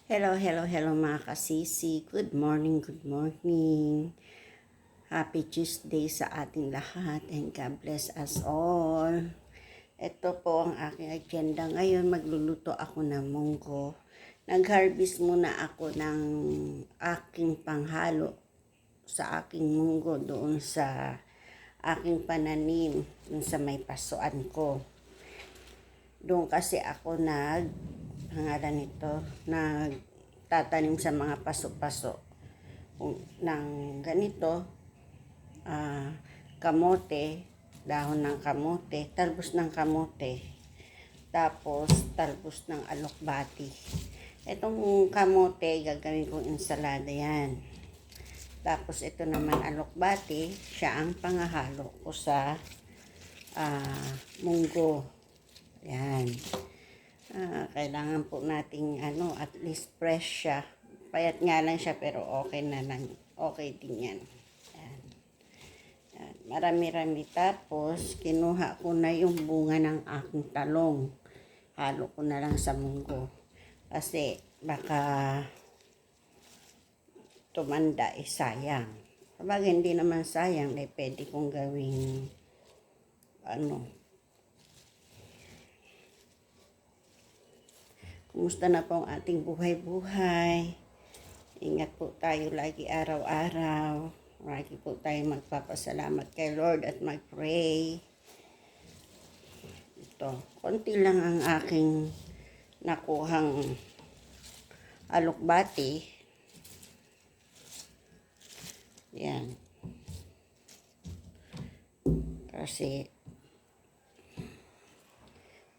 Hello mga kasisi. Good morning, good morning. Happy Tuesday sa ating lahat and God bless us all. Ito po ang aking agenda ngayon. Magluluto ako ng munggo. Nag-harvest muna ako ng aking panghalo sa aking munggo doon sa aking pananim, doon sa may pasuan ko. Doon kasi ako nagtatanim sa mga paso-paso ng ganito, kamote, dahon ng kamote, talbos ng kamote, tapos talbos ng alokbati. Itong kamote, gagawin kong ensalada yan. Tapos ito naman alokbati, siya ang pangahalo ko sa munggo. Yan. Kailangan po nating at least fresh siya. Payat nga lang siya pero okay na lang. Okay din yan. Yan. Yan. Marami-rami. Tapos kinuha ko na yung bunga ng aking talong. Halo ko na lang sa munggo. Kasi baka tumanda sayang. Kapag hindi naman sayang, pwede kong gawing Kumusta na po ang ating buhay-buhay? Ingat po tayo lagi araw-araw. Lagi po tayo magpapasalamat kay Lord at mag-pray. Ito, konti lang ang aking nakuhang alokbati. Yan. Kasi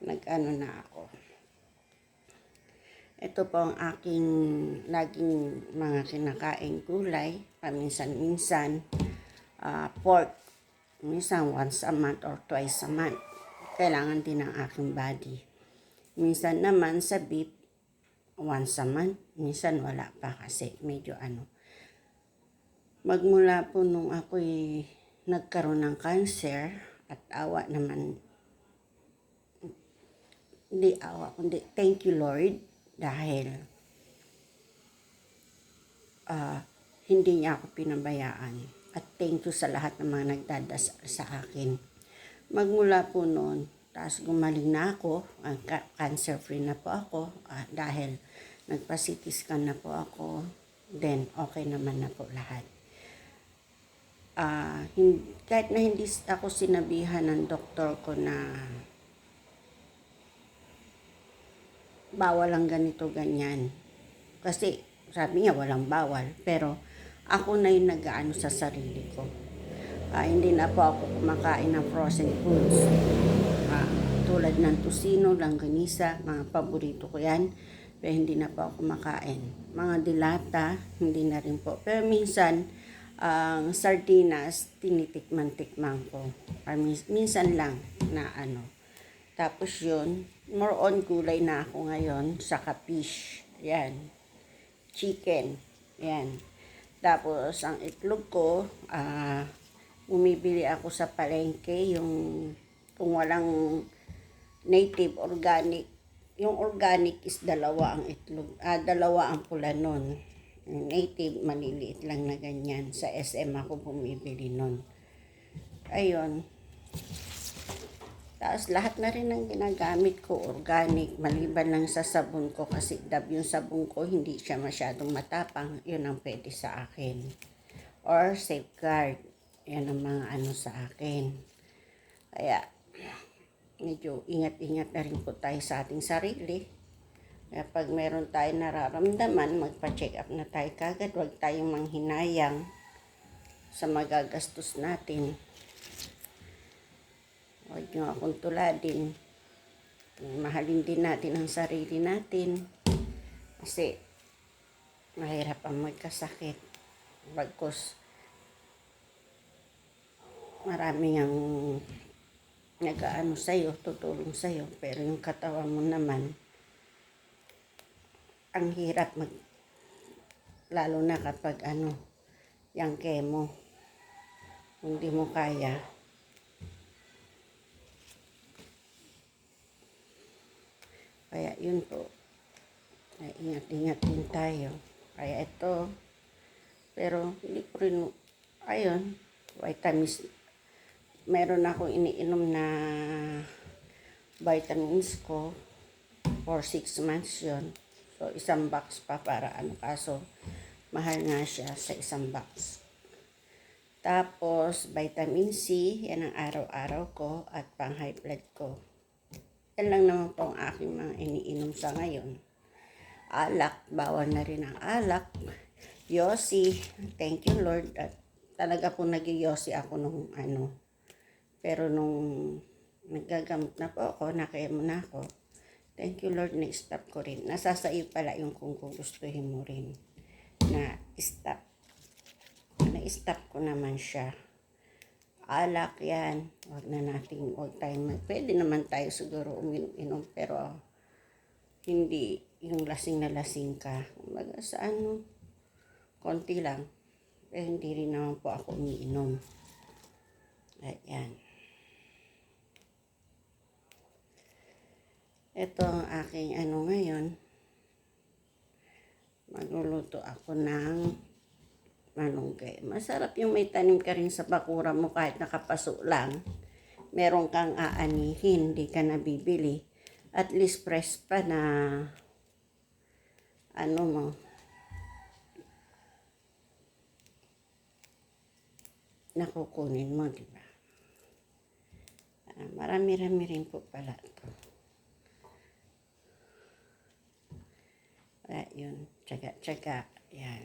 nag-ano na ako. Ito po ang aking laging mga kinakain gulay, paminsan-minsan, pork, minsan once a month or twice a month. Kailangan din ng aking body. Minsan naman sa beef, once a month, minsan wala pa kasi medyo Magmula po nung ako'y nagkaroon ng cancer at kundi thank you Lord. Dahil hindi niya ako pinabayaan. At thank you sa lahat ng mga nagdadasal sa akin. Magmula po noon, tapos gumaling na ako, cancer free na po ako, dahil nagpa-CT scan na po ako, then okay naman na po lahat. Kahit na hindi ako sinabihan ng doktor ko na bawal ang ganito, ganyan. Kasi sabi niya walang bawal. Pero ako na yung nag-aano sa sarili ko. Hindi na po ako kumakain ng frozen foods. Tulad ng tosino, langganisa, mga paborito ko yan. Pero hindi na po ako kumakain. Mga dilata, hindi na rin po. Pero minsan, sardinas, tinitikman-tikman ko. Minsan lang na Tapos yun, more on gulay na ako ngayon, saka fish. Yan. Chicken. Yan. Tapos ang itlog ko, bumibili ako sa palengke, kung walang native organic. Yung organic is dalawa ang itlog, dalawa ang pula nun. Yung native, maliliit lang na ganyan. Sa SM ako bumibili nun. Ayun. Tapos lahat na rin ang ginagamit ko, organic, maliban lang sa sabon ko kasi yung sabon ko hindi siya masyadong matapang, yun ang pwede sa akin. Or safeguard, yan ang mga sa akin. Kaya, medyo ingat-ingat na rin po tayo sa ating sarili. Kaya pag meron tayong nararamdaman, magpa-check up na tayo kagad, huwag tayong manghinayang sa magagastos natin. Huwag nyo akong tuladin. Mahalin din natin ang sarili natin. Kasi mahirap ang magkasakit. Bagkus marami ang nag-aano sa'yo, tutulong sa'yo. Pero yung katawan mo naman, ang hirap lalo na kapag yung chemo. Hindi mo kaya. Kaya yun po. Ay, ingat-ingat din tayo. Kaya ito, pero hindi ko rin, ayun, vitamins. Meron akong iniinom na vitamins ko for 6 months yon. So, isang box pa para kaso mahal nga siya sa isang box. Tapos, vitamin C, yan ang araw-araw ko at pang high blood ko. Yan lang naman po ang aking mga iniinom sa ngayon. Alak, bawal na rin ang alak. Yossi, thank you Lord. At talaga po nag-yossi ako nung pero nung naggagamot na po ako, nakayamo na ako. Thank you Lord, na-stop ko rin. Nasa sa iyo pala yung kung gustuhin mo rin na stop. Na-stop ko naman siya. Alak yan. Huwag tayo. Pwede naman tayo siguro uminom pero hindi yung lasing na lasing ka. Kumbaga sa konti lang. Pero hindi rin naman po ako umiinom. Ayan. Ito ang aking ngayon. Magluluto ako ng malunggay. Masarap yung may tanim ka rin sa bakura mo kahit nakapaso lang. Meron kang aanihin, hindi ka nabibili. At least fresh pa na nakukunin mo, di ba? Marami-rami rin po pala ito. Yun, tsaga-tsaga, yan.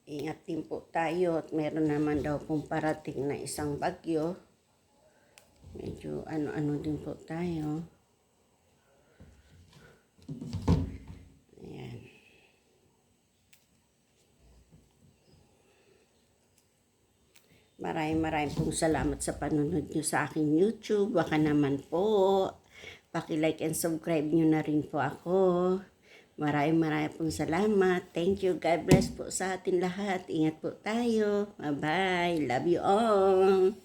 Ingat din po tayo at meron naman daw pong parating na isang bagyo. Medyo ano din po tayo. Ayan. Maraming pong salamat sa panunod nyo sa aking YouTube. Baka naman po, paki-like and subscribe nyo na rin po ako. Maraming pong salamat. Thank you. God bless po sa atin lahat. Ingat po tayo. Bye-bye. Love you all.